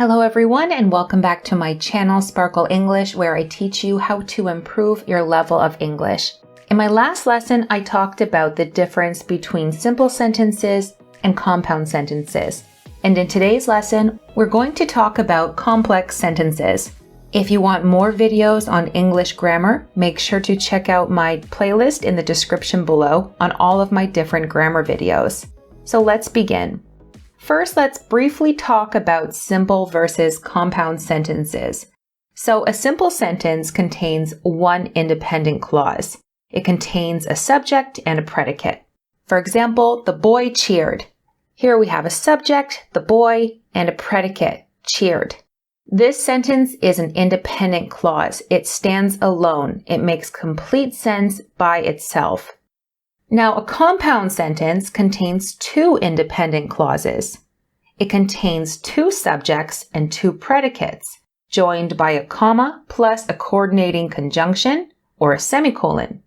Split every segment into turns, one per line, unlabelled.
Hello everyone and welcome back to my channel Sparkle English, where I teach you how to improve your level of English. In my last lesson, I talked about the difference between simple sentences and compound sentences. And in today's lesson, we're going to talk about complex sentences. If you want more videos on English grammar, make sure to check out my playlist in the description below on all of my different grammar videos. So let's begin. First, let's briefly talk about simple versus compound sentences. So a simple sentence contains one independent clause. It contains a subject and a predicate. For example, the boy cheered. Here we have a subject, the boy, and a predicate, cheered. This sentence is an independent clause. It stands alone. It makes complete sense by itself. Now, a compound sentence contains two independent clauses. It contains two subjects and two predicates, joined by a comma plus a coordinating conjunction or a semicolon.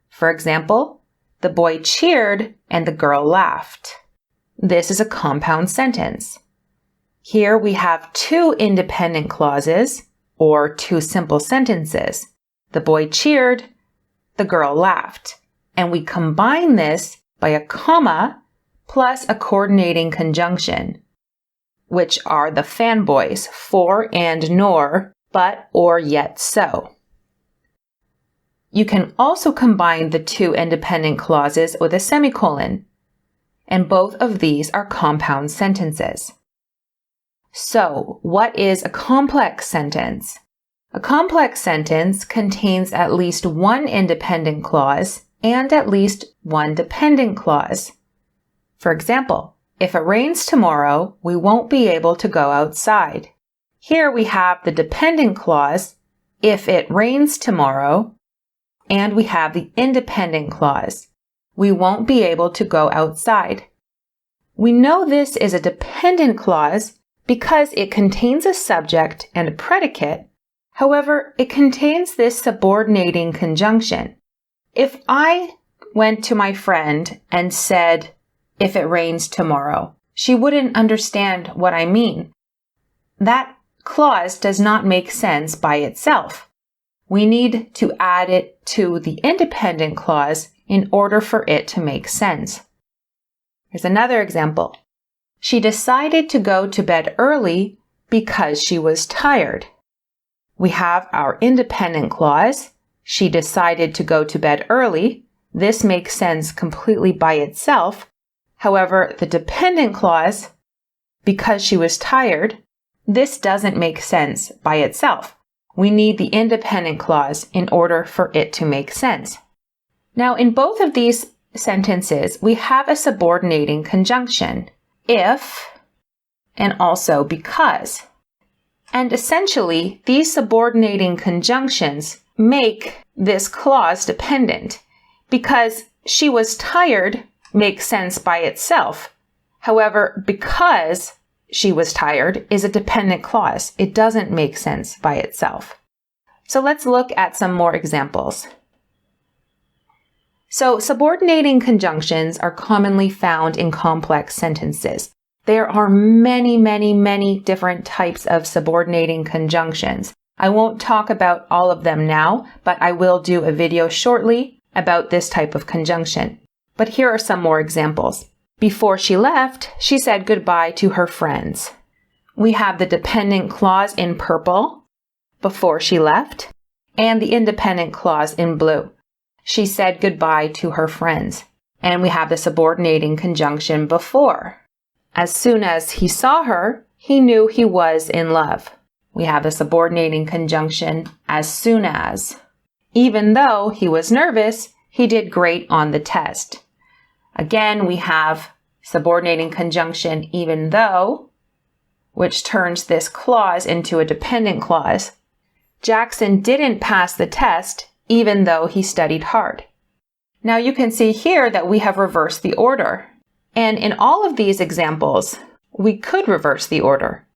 For example, the boy cheered and the girl laughed. This is a compound sentence. Here we have two independent clauses, or two simple sentences. The boy cheered, the girl laughed. And we combine this by a comma plus a coordinating conjunction, which are the fanboys, for and nor, but, or, yet, so. You can also combine the two independent clauses with a semicolon, and both of these are compound sentences. So, what is a complex sentence? A complex sentence contains at least one independent clause and at least one dependent clause. For example, if it rains tomorrow, we won't be able to go outside. Here we have the dependent clause, if it rains tomorrow, and we have the independent clause, we won't be able to go outside. We know this is a dependent clause because it contains a subject and a predicate. However, it contains this subordinating conjunction. If I went to my friend and said, if it rains tomorrow, she wouldn't understand what I mean. That clause does not make sense by itself. We need to add it to the independent clause in order for it to make sense. Here's another example. She decided to go to bed early because she was tired. We have our independent clause. She decided to go to bed early. This makes sense completely by itself. However, the dependent clause, because she was tired, this doesn't make sense by itself. We need the independent clause in order for it to make sense. Now, in both of these sentences, we have a subordinating conjunction, if, and also because. And essentially, these subordinating conjunctions make this clause dependent, because she was tired makes sense by itself. However, because she was tired is a dependent clause. It doesn't make sense by itself. So let's look at some more examples. So subordinating conjunctions are commonly found in complex sentences. There are many different types of subordinating conjunctions. I won't talk about all of them now, but I will do a video shortly about this type of conjunction. But here are some more examples. Before she left, she said goodbye to her friends. We have the dependent clause in purple, before she left, and the independent clause in blue. She said goodbye to her friends. And we have the subordinating conjunction before. As soon as he saw her, he knew he was in love. We have the subordinating conjunction as soon as. Even though he was nervous, he did great on the test. Again, we have subordinating conjunction even though, which turns this clause into a dependent clause. Jackson didn't pass the test even though he studied hard. Now you can see here that we have reversed the order. And in all of these examples, we could reverse the order.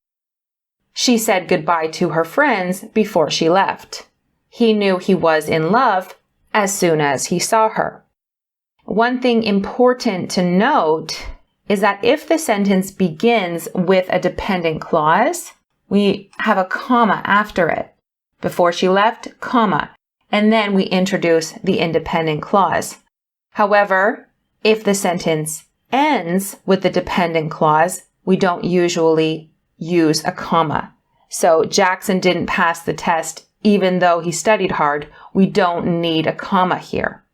She said goodbye to her friends before she left. He knew he was in love as soon as he saw her. One thing important to note is that if the sentence begins with a dependent clause, we have a comma after it. Before she left, comma, and then we introduce the independent clause. However, if the sentence ends with the dependent clause, we don't usually use a comma. So Jackson didn't pass the test even though he studied hard. We don't need a comma here.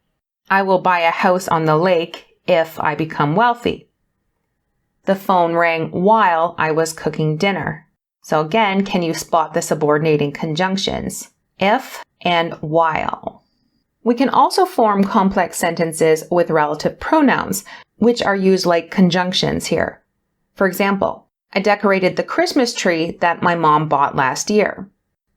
I will buy a house on the lake if I become wealthy. The phone rang while I was cooking dinner. So again, can you spot the subordinating conjunctions? If and while. We can also form complex sentences with relative pronouns, which are used like conjunctions here. For example, I decorated the Christmas tree that my mom bought last year.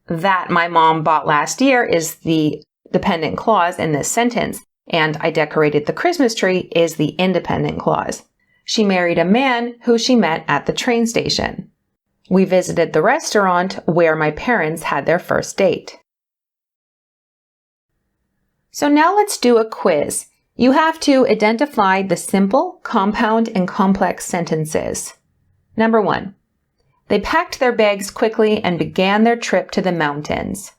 That my mom bought last year is the dependent clause in this sentence, and I decorated the Christmas tree is the independent clause. She married a man who she met at the train station. We visited the restaurant where my parents had their first date. So now let's do a quiz. You have to identify the simple, compound, and complex sentences. Number 1. They packed their bags quickly and began their trip to the mountains.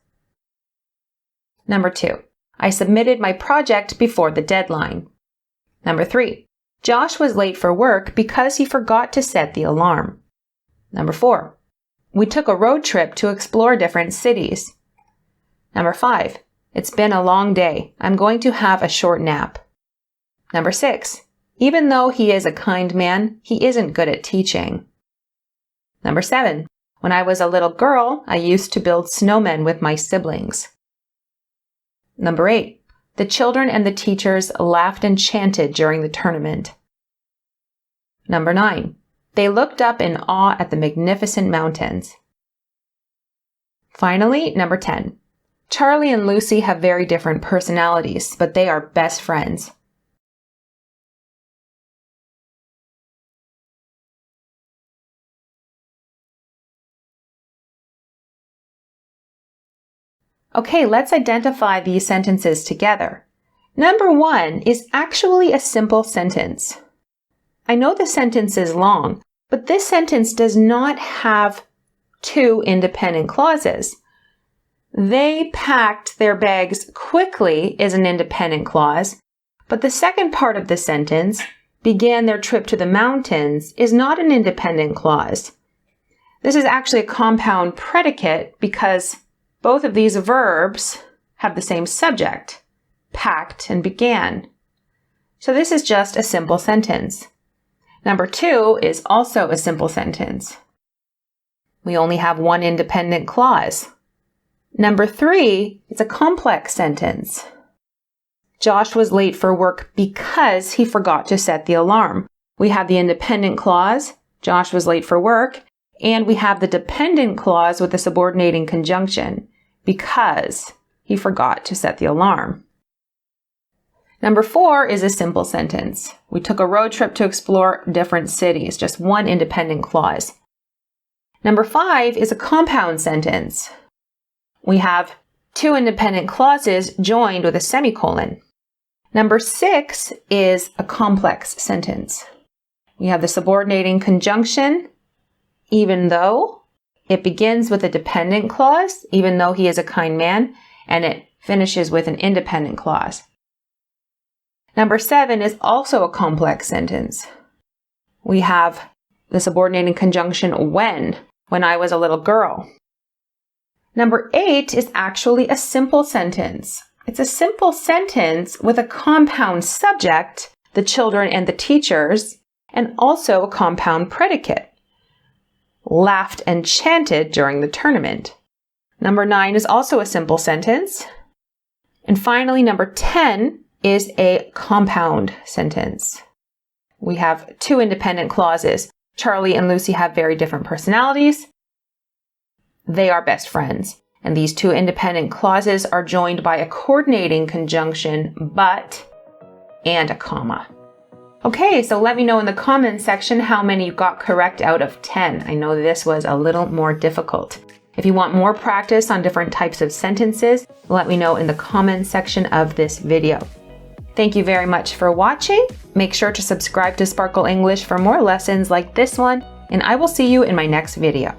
Number 2. I submitted my project before the deadline. Number 3. Josh was late for work because he forgot to set the alarm. Number 4. We took a road trip to explore different cities. Number 5. It's been a long day. I'm going to have a short nap. Number 6. Even though he is a kind man, he isn't good at teaching. Number 7. When I was a little girl, I used to build snowmen with my siblings. Number 8. The children and the teachers laughed and chanted during the tournament. Number 9. They looked up in awe at the magnificent mountains. Finally, number 10. Charlie and Lucy have very different personalities, but they are best friends. Okay, let's identify these sentences together. Number 1 is actually a simple sentence. I know the sentence is long, but this sentence does not have 2 independent clauses. They packed their bags quickly is an independent clause, but the second part of the sentence, began their trip to the mountains, is not an independent clause. This is actually a compound predicate because both of these verbs have the same subject, packed and began. So this is just a simple sentence. Number 2 is also a simple sentence. We only have 1 independent clause. Number 3 is a complex sentence. Josh was late for work because he forgot to set the alarm. We have the independent clause, Josh was late for work, and we have the dependent clause with the subordinating conjunction, because he forgot to set the alarm. Number 4 is a simple sentence. We took a road trip to explore different cities, just 1 independent clause. Number 5 is a compound sentence. We have 2 independent clauses joined with a semicolon. Number 6 is a complex sentence. We have the subordinating conjunction, even though. It begins with a dependent clause, even though he is a kind man, and it finishes with an independent clause. Number 7 is also a complex sentence. We have the subordinating conjunction when I was a little girl. Number 8 is actually a simple sentence. It's a simple sentence with a compound subject, the children and the teachers, and also a compound predicate. Laughed and chanted during the tournament. Number 9 is also a simple sentence. And finally, number 10 is a compound sentence. We have 2 independent clauses. Charlie and Lucy have very different personalities. They are best friends. And these 2 independent clauses are joined by a coordinating conjunction, but, and a comma. Okay, so let me know in the comments section how many you got correct out of 10. I know this was a little more difficult. If you want more practice on different types of sentences, let me know in the comments section of this video. Thank you very much for watching. Make sure to subscribe to Sparkle English for more lessons like this one, and I will see you in my next video.